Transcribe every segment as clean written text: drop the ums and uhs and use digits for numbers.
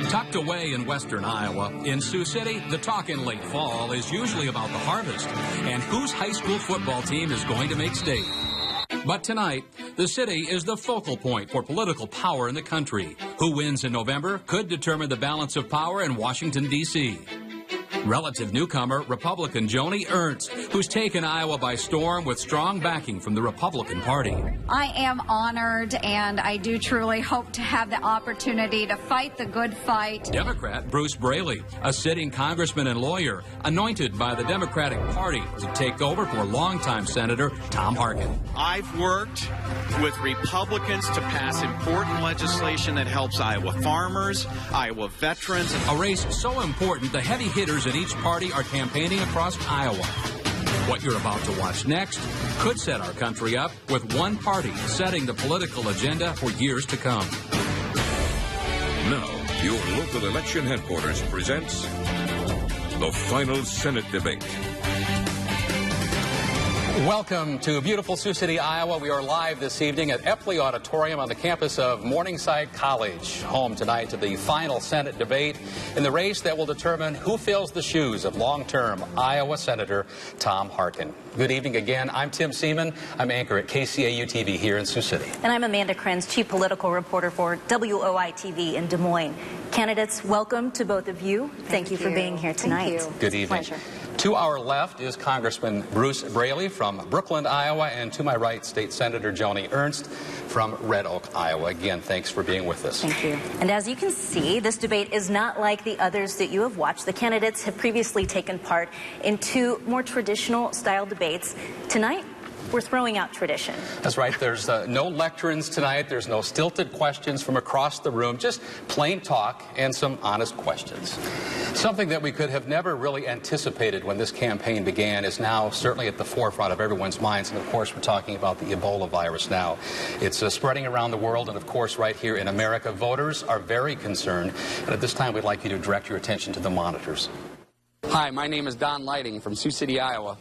Tucked away in western Iowa, in Sioux City, the talk in late fall is usually about the harvest and whose high school football team is going to make state. But tonight, the city is the focal point for political power in the country. Who wins in November could determine the balance of power in Washington, D.C. Relative newcomer, Republican Joni Ernst, who's taken Iowa by storm with strong backing from the Republican Party. I am honored, and I do truly hope to have the opportunity to fight the good fight. Democrat Bruce Braley, a sitting congressman and lawyer, anointed by the Democratic Party to take over for longtime Senator Tom Harkin. I've worked with Republicans to pass important legislation that helps Iowa farmers, Iowa veterans. A race so important, the heavy hitters in each party are campaigning across Iowa. What you're about to watch next could set our country up with one party setting the political agenda for years to come. Now, your local election headquarters presents the final Senate debate. Welcome to beautiful Sioux City, Iowa. We are live this evening at Epley Auditorium on the campus of Morningside College. Home tonight to the final Senate debate in the race that will determine who fills the shoes of long-term Iowa Senator Tom Harkin. Good evening again. I'm Tim Seaman. I'm anchor at Kcau TV here in Sioux City. And I'm Amanda Krenz, chief political reporter for WOI TV in Des Moines. Candidates, welcome to both of you. Thank you for being here tonight. Thank you. Good evening. Pleasure. To our left is Congressman Bruce Braley from Brookland, Iowa, and to my right, State Senator Joni Ernst from Red Oak, Iowa. Again, thanks for being with us. Thank you. And as you can see, this debate is not like the others that you have watched. The candidates have previously taken part in two more traditional style debates. Tonight, we're throwing out tradition. That's right. There's no lecturns tonight. There's no stilted questions from across the room. Just plain talk and some honest questions. Something that we could have never really anticipated when this campaign began is now certainly at the forefront of everyone's minds. And, of course, we're talking about the Ebola virus now. It's spreading around the world. And, of course, right here in America, voters are very concerned. And at this time, we'd like you to direct your attention to the monitors. Hi, my name is Don Lighting from Sioux City, Iowa.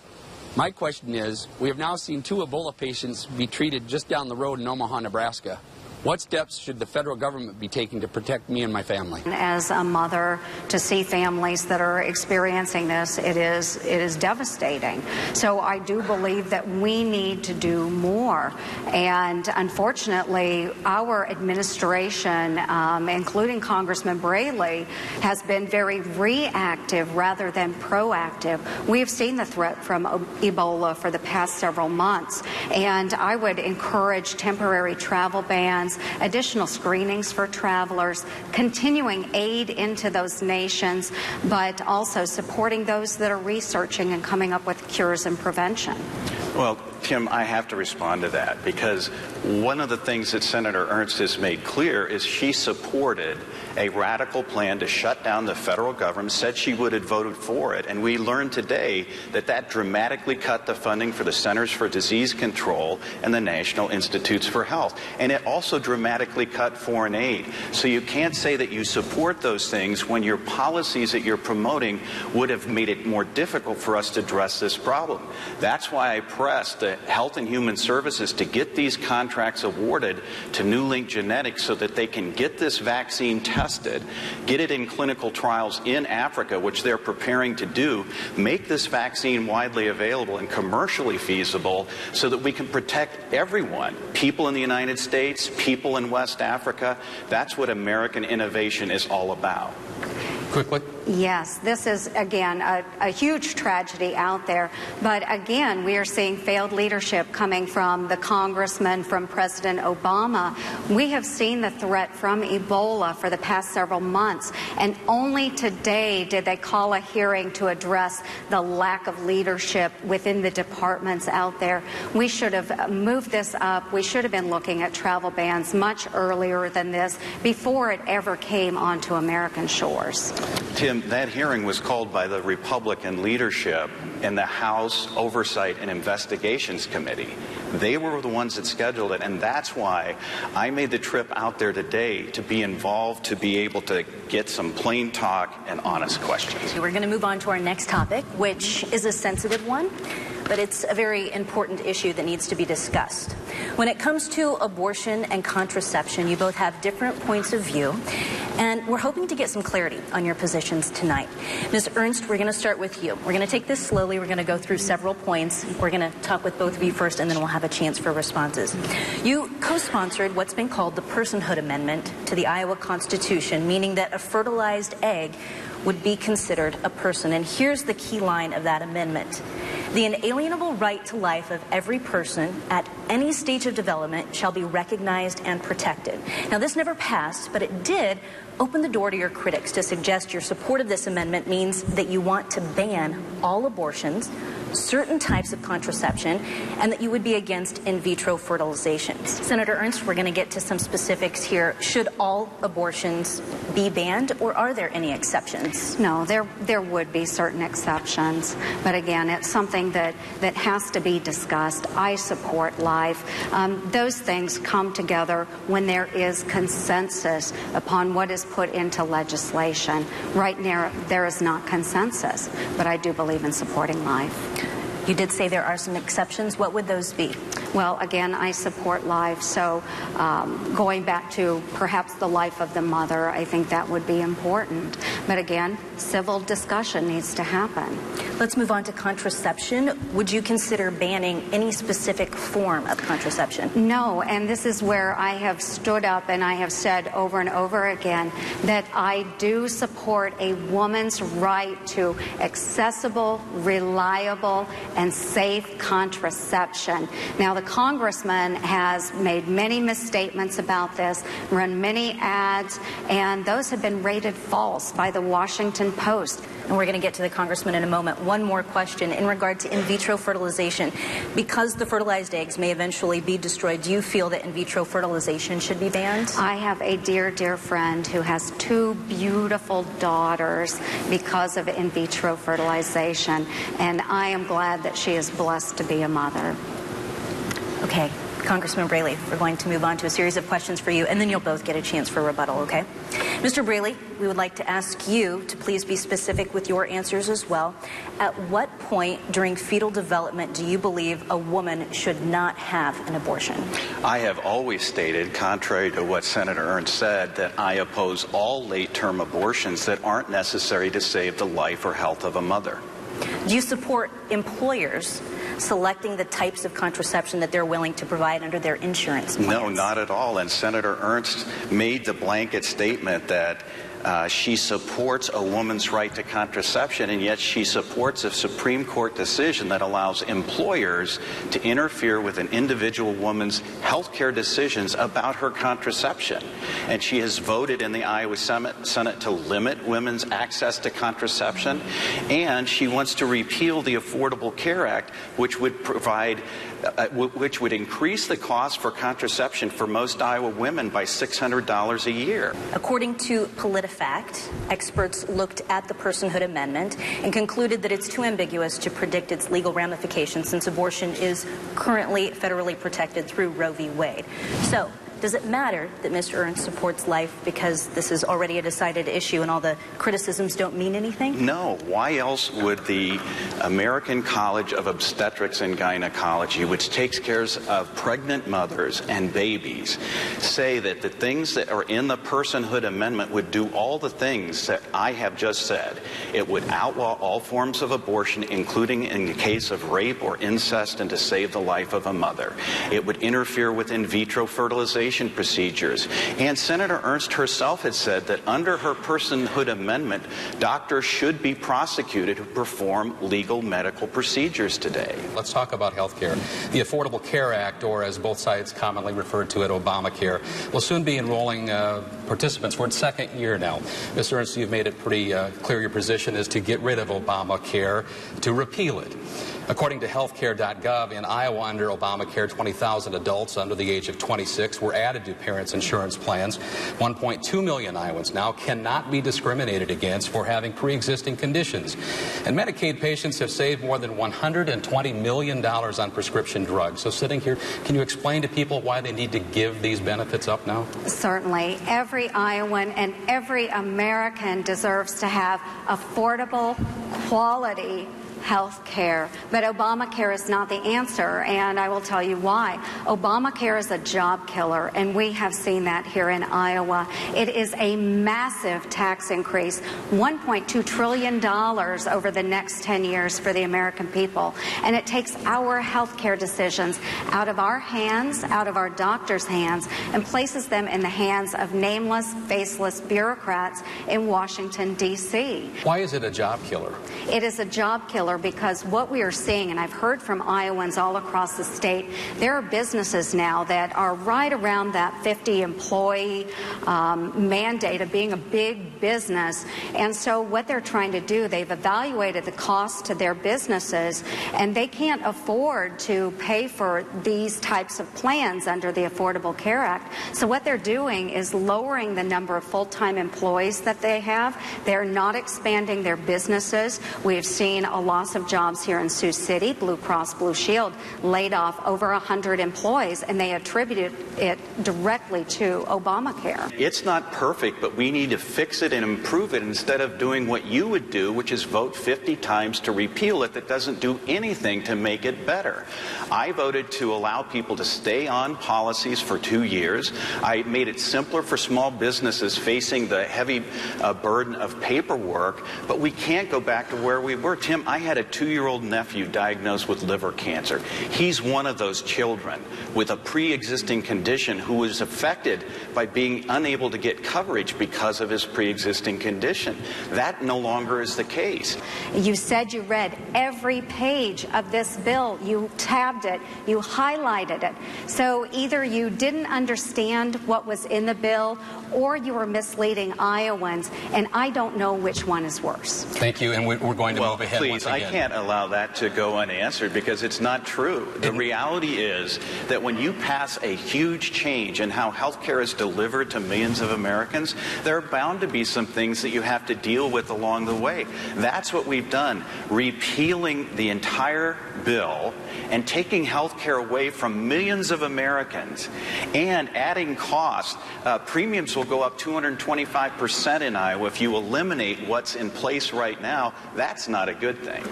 My question is, we have now seen 2 Ebola patients be treated just down the road in Omaha, Nebraska. What steps should the federal government be taking to protect me and my family? As a mother, to see families that are experiencing this, it is devastating. So I do believe that we need to do more. And unfortunately, our administration, including Congressman Braley, has been very reactive rather than proactive. We have seen the threat from Ebola for the past several months. And I would encourage temporary travel bans, additional screenings for travelers, continuing aid into those nations, but also supporting those that are researching and coming up with cures and prevention. Well, Tim, I have to respond to that because one of the things that Senator Ernst has made clear is she supported a radical plan to shut down the federal government, said she would have voted for it, and we learned today that that dramatically cut the funding for the Centers for Disease Control and the National Institutes for Health. And it also dramatically cut foreign aid. So you can't say that you support those things when your policies that you're promoting would have made it more difficult for us to address this problem. That's why I pressed the Health and Human Services to get these contracts awarded to New Link Genetics so that they can get this vaccine tested, get it in clinical trials in Africa, which they're preparing to do, make this vaccine widely available and commercially feasible so that we can protect everyone, people in the United States, people in West Africa. That's what American innovation is all about. Quickly. Yes, this is, again, a huge tragedy out there. But again, we are seeing failed leadership coming from the congressman, from President Obama. We have seen the threat from Ebola for the past several months, and only today did they call a hearing to address the lack of leadership within the departments out there. We should have moved this up. We should have been looking at travel bans much earlier than this, before it ever came onto American shores. Tim, that hearing was called by the Republican leadership in the House Oversight and Investigations Committee. They were the ones that scheduled it, and that's why I made the trip out there today to be involved, to be able to get some plain talk and honest questions. We're going to move on to our next topic, which is a sensitive one. but it's a very important issue that needs to be discussed. When it comes to abortion and contraception, you both have different points of view, and we're hoping to get some clarity on your positions tonight. Ms. Ernst, we're going to start with you. We're going to take this slowly. We're going to go through several points. We're going to talk with both of you first, and then we'll have a chance for responses. You co-sponsored what's been called the Personhood Amendment to the Iowa Constitution, meaning that a fertilized egg would be considered a person. And here's the key line of that amendment. The inalienable right to life of every person at any stage of development shall be recognized and protected. Now, this never passed, but it did open the door to your critics to suggest your support of this amendment means that you want to ban all abortions, certain types of contraception, and that you would be against in vitro fertilization. Senator Ernst, we're going to get to some specifics here. Should all abortions be banned, or are there any exceptions? No, there would be certain exceptions, but again, it's something that has to be discussed. I support life. Those things come together when there is consensus upon what is put into legislation. Right now, there is not consensus, but I do believe in supporting life. You did say there are some exceptions. What would those be? Well, again, I support life, so going back to perhaps the life of the mother, I think that would be important. But again, civil discussion needs to happen. Let's move on to contraception. Would you consider banning any specific form of contraception? No, and this is where I have stood up and I have said over and over again that I do support a woman's right to accessible, reliable, and safe contraception. Now, the congressman has made many misstatements about this, run many ads, and those have been rated false by the Washington Post. And we're going to get to the congressman in a moment. One more question in regard to in vitro fertilization. Because the fertilized eggs may eventually be destroyed, do you feel that in vitro fertilization should be banned? I have a dear, dear friend who has 2 beautiful daughters because of in vitro fertilization, and I am glad that she is blessed to be a mother. Okay. Congressman Braley, we're going to move on to a series of questions for you, and then you'll both get a chance for rebuttal, okay? Mr. Braley, we would like to ask you to please be specific with your answers as well. At what point during fetal development do you believe a woman should not have an abortion? I have always stated, contrary to what Senator Ernst said, that I oppose all late-term abortions that aren't necessary to save the life or health of a mother. Do you support employers selecting the types of contraception that they're willing to provide under their insurance plans? No, not at all. And Senator Ernst made the blanket statement that she supports a woman's right to contraception, and yet she supports a Supreme Court decision that allows employers to interfere with an individual woman's health care decisions about her contraception. And she has voted in the Iowa Senate to limit women's access to contraception, and she wants to repeal the Affordable Care Act, which would provide which would increase the cost for contraception for most Iowa women by $600 a year. According to PolitiFact, experts looked at the Personhood Amendment and concluded that it's too ambiguous to predict its legal ramifications since abortion is currently federally protected through Roe v. Wade. So, does it matter that Mr. Ernst supports life because this is already a decided issue and all the criticisms don't mean anything? No. Why else would the American College of Obstetrics and Gynecology, which takes care of pregnant mothers and babies, say that the things that are in the Personhood Amendment would do all the things that I have just said? It would outlaw all forms of abortion, including in the case of rape or incest, and to save the life of a mother. It would interfere with in vitro fertilization procedures. And Senator Ernst herself had said that under her Personhood Amendment, doctors should be prosecuted who perform legal medical procedures today. Let's talk about health care. The Affordable Care Act, or as both sides commonly refer to it, Obamacare, will soon be enrolling participants for its second year now. Mr. Ernst, you've made it pretty clear your position is to get rid of Obamacare, to repeal it. According to healthcare.gov, in Iowa under Obamacare, 20,000 adults under the age of 26 were added to parents' insurance plans. 1.2 million Iowans now cannot be discriminated against for having pre-existing conditions. And Medicaid patients have saved more than $120 million on prescription drugs. So sitting here, can you explain to people why they need to give these benefits up now? Certainly. Every Iowan and every American deserves to have affordable, quality health care. But Obamacare is not the answer, and I will tell you why. Obamacare is a job killer, and we have seen that here in Iowa. It is a massive tax increase, $1.2 trillion over the next 10 years for the American people. And it takes our health care decisions out of our hands, out of our doctors' hands, and places them in the hands of nameless, faceless bureaucrats in Washington, D.C. Why is it a job killer? It is a job killer because what we are seeing, and I've heard from Iowans all across the state, there are businesses now that are right around that 50-employee mandate of being a big business. And so what they're trying to do, they've evaluated the cost to their businesses, and they can't afford to pay for these types of plans under the Affordable Care Act. So what they're doing is lowering the number of full-time employees that they have. They're not expanding their businesses. We've seen a loss of jobs here in Sioux City. Blue Cross Blue Shield laid off over 100 employees, and they attributed it directly to Obamacare. It's not perfect, but we need to fix it and improve it instead of doing what you would do, which is vote 50 times to repeal it that doesn't do anything to make it better. I voted to allow people to stay on policies for 2 years. I made it simpler for small businesses facing the heavy burden of paperwork, but we can't go back to where we were. Tim, I had a 2-year-old nephew diagnosed with liver cancer. He's one of those children with a pre-existing condition who was affected by being unable to get coverage because of his pre-existing condition. That no longer is the case. You said you read every page of this bill. You tabbed it. You highlighted it. So either you didn't understand what was in the bill or you were misleading Iowans, and I don't know which one is worse. Thank you, and we're going to move ahead please, once again. I can't allow that to go unanswered because it's not true. The reality is that when you pass a huge change in how health care is delivered to millions of Americans, there are bound to be some things that you have to deal with along the way. That's what we've done, repealing the entire bill and taking health care away from millions of Americans and adding costs. Premiums will go up 225% in Iowa if you eliminate what's in place right now. That's not a good thing.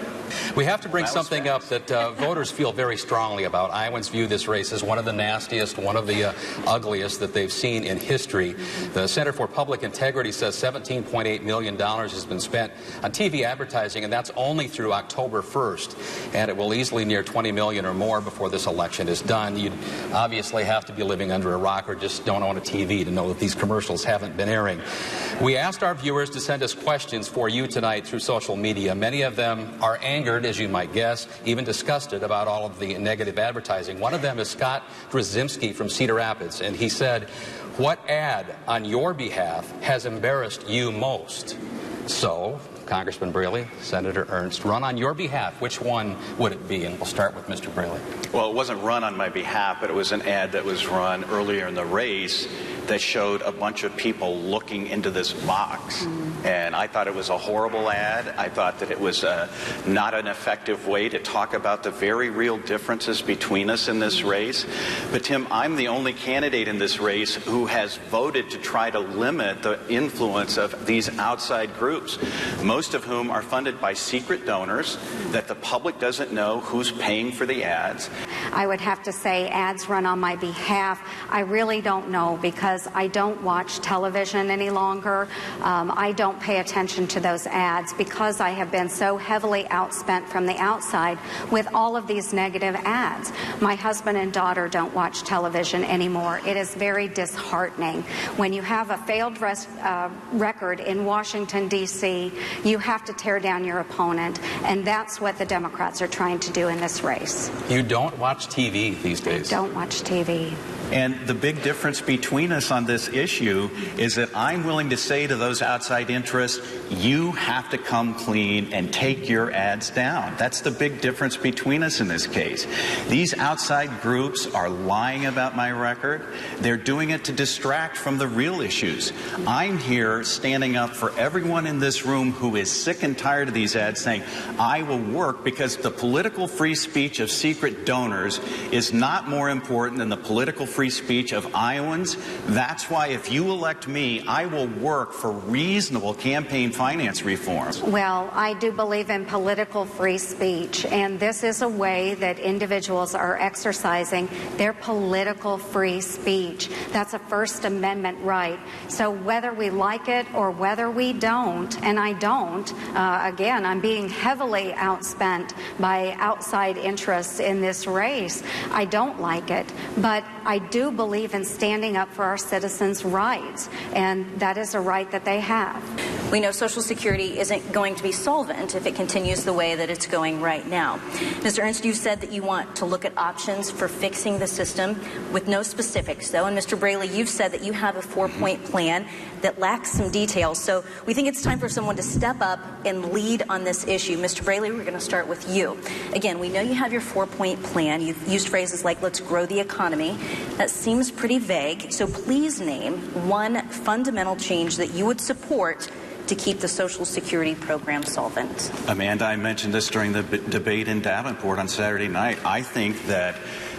We have to bring something up that voters feel very strongly about. Iowans view this race as one of the nastiest, one of the ugliest that they've seen in history. The Center for Public Integrity says $17.8 million has been spent on TV advertising, and that's only through October 1st. And it will easily near $20 million or more before this election is done. You'd obviously have to be living under a rock or just don't own a TV to know that these commercials haven't been airing. We asked our viewers to send us questions for you tonight through social media. Many of them are angered, as you might guess, even disgusted about all of the negative advertising. One of them is Scott Drzymski from Cedar Rapids, and he said, "What ad on your behalf has embarrassed you most?" So, Congressman Braley, Senator Ernst, run on your behalf. Which one would it be? And we'll start with Mr. Braley. Well, it wasn't run on my behalf, but it was an ad that was run earlier in the race that showed a bunch of people looking into this box. And I thought it was a horrible ad. I thought that it was not an effective way to talk about the very real differences between us in this race. But Tim, I'm the only candidate in this race who has voted to try to limit the influence of these outside groups, most of whom are funded by secret donors that the public doesn't know who's paying for the ads. I would have to say ads run on my behalf. I really don't know because I don't watch television any longer. I don't pay attention to those ads because I have been so heavily outspent from the outside with all of these negative ads. My husband and daughter don't watch television anymore. It is very disheartening. When you have a failed record in Washington, D.C., you have to tear down your opponent, and that's what the Democrats are trying to do in this race. You don't watch TV these days. I don't watch TV. And the big difference between us on this issue is that I'm willing to say to those outside interests, you have to come clean and take your ads down. That's the big difference between us in this case. These outside groups are lying about my record. They're doing it to distract from the real issues. I'm here standing up for everyone in this room who is sick and tired of these ads saying, I will work because the political free speech of secret donors is not more important than the political free free speech of Iowans. That's why if you elect me, I will work for reasonable campaign finance reforms. Well, I do believe in political free speech, and this is a way that individuals are exercising their political free speech. That's a First Amendment right. So whether we like it or whether we don't, and I don't, again, I'm being heavily outspent by outside interests in this race. I don't like it, but I do believe in standing up for our citizens' rights, and that is a right that they have. We know Social Security isn't going to be solvent if it continues the way that it's going right now. Mr. Ernst, you've said that you want to look at options for fixing the system with no specifics, though. And Mr. Braley, you've said that you have a 4-point plan that lacks some details. So we think it's time for someone to step up and lead on this issue. Mr. Braley, we're going to start with you. Again, we know you have your 4-point plan. You've used phrases like, let's grow the economy. That seems pretty vague. So please name one fundamental change that you would support to keep the Social Security program solvent. Amanda, I mentioned this during the debate in Davenport on Saturday night. I think that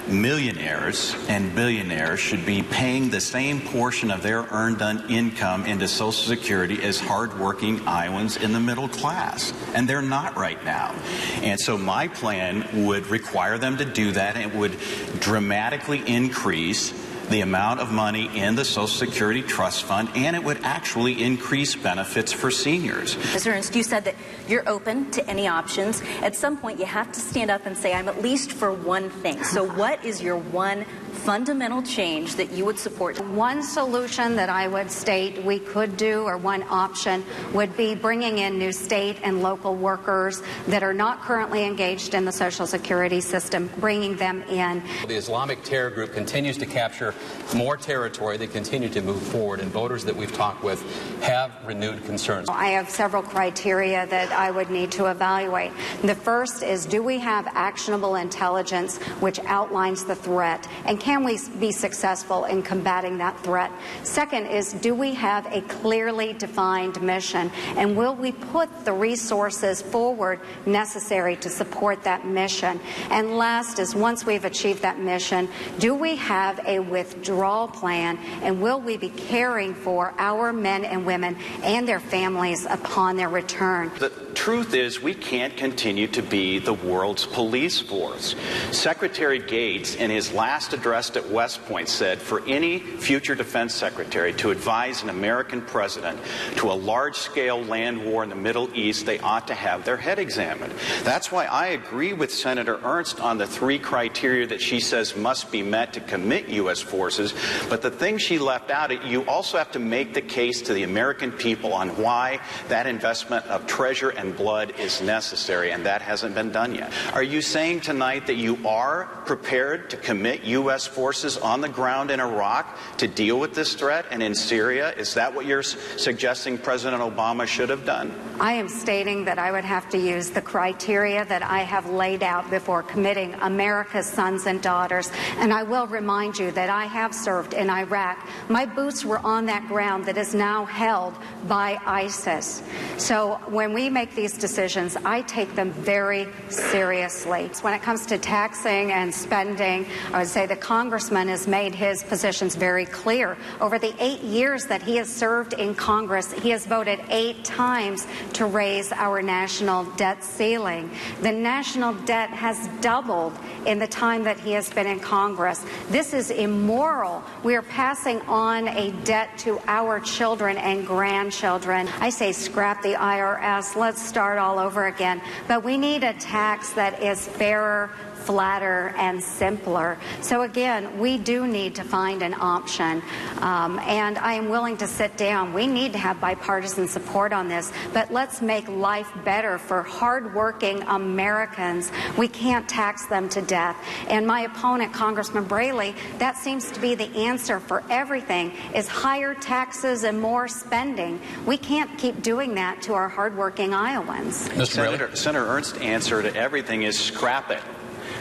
millionaires and billionaires should be paying the same portion of their earned income into Social Security as hardworking Iowans in the middle class. And they're not right now. And so my plan would require them to do that. And it would dramatically increase the amount of money in the Social Security Trust Fund, and it would actually increase benefits for seniors. Mr. Ernst, you said that you're open to any options. At some point, you have to stand up and say, I'm at least for one thing. So what is your one fundamental change that you would support? One solution that I would state we could do, or one option, would be bringing in new state and local workers that are not currently engaged in the Social Security system, bringing them in. The Islamic terror group continues to capture more territory. They continue to move forward, and voters that we've talked with have renewed concerns. I have several criteria that I would need to evaluate. The first is, do we have actionable intelligence which outlines the threat, and can we be successful in combating that threat? Second is, do we have a clearly defined mission, and will we put the resources forward necessary to support that mission? And last is, once we've achieved that mission, do we have a withdrawal plan, and will we be caring for our men and women and their families upon their return? The truth is, we can't continue to be the world's police force. Secretary Gates, in his last address at West Point, said for any future defense secretary to advise an American president to a large-scale land war in the Middle East, they ought to have their head examined. That's why I agree with Senator Ernst on the 3 criteria that she says must be met to commit U.S. forces. But the thing she left out, you also have to make the case to the American people on why that investment of treasure and blood is necessary, and that hasn't been done yet. Are you saying tonight that you are prepared to commit U.S. forces on the ground in Iraq to deal with this threat, and in Syria? Is that what you're suggesting President Obama should have done? I am stating that I would have to use the criteria that I have laid out before committing America's sons and daughters. And I will remind you that I have served in Iraq. My boots were on that ground that is now held by ISIS. So when we make these decisions, I take them very seriously. When it comes to taxing and spending, I would say the congressman has made his positions very clear. Over the 8 years that he has served in Congress, he has voted 8 times to raise our national debt ceiling. The national debt has doubled in the time that he has been in Congress. This is immoral. We are passing on a debt to our children and grandchildren. I say scrap the IRS. Let's start all over again. But we need a tax that is fairer, flatter, and simpler. So again, we do need to find an option, and I am willing to sit down. We need to have bipartisan support on this, but let's make life better for hardworking Americans. We can't tax them to death. And my opponent, Congressman Braley, that seems to be the answer for everything, is higher taxes and more spending. We can't keep doing that to our hardworking Iowans. Senator Ernst's answer to everything is scrap it.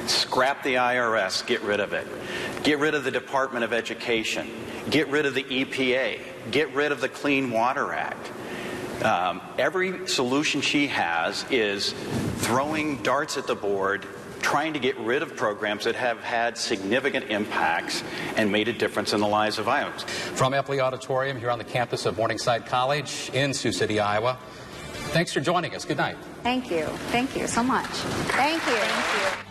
Scrap the IRS, get rid of it. Get rid of the Department of Education. Get rid of the EPA. Get rid of the Clean Water Act. Every solution she has is throwing darts at the board, trying to get rid of programs that have had significant impacts and made a difference in the lives of Iowans. From Epley Auditorium here on the campus of Morningside College in Sioux City, Iowa. Thanks for joining us. Good night. Thank you. Thank you so much. Thank you. Thank you.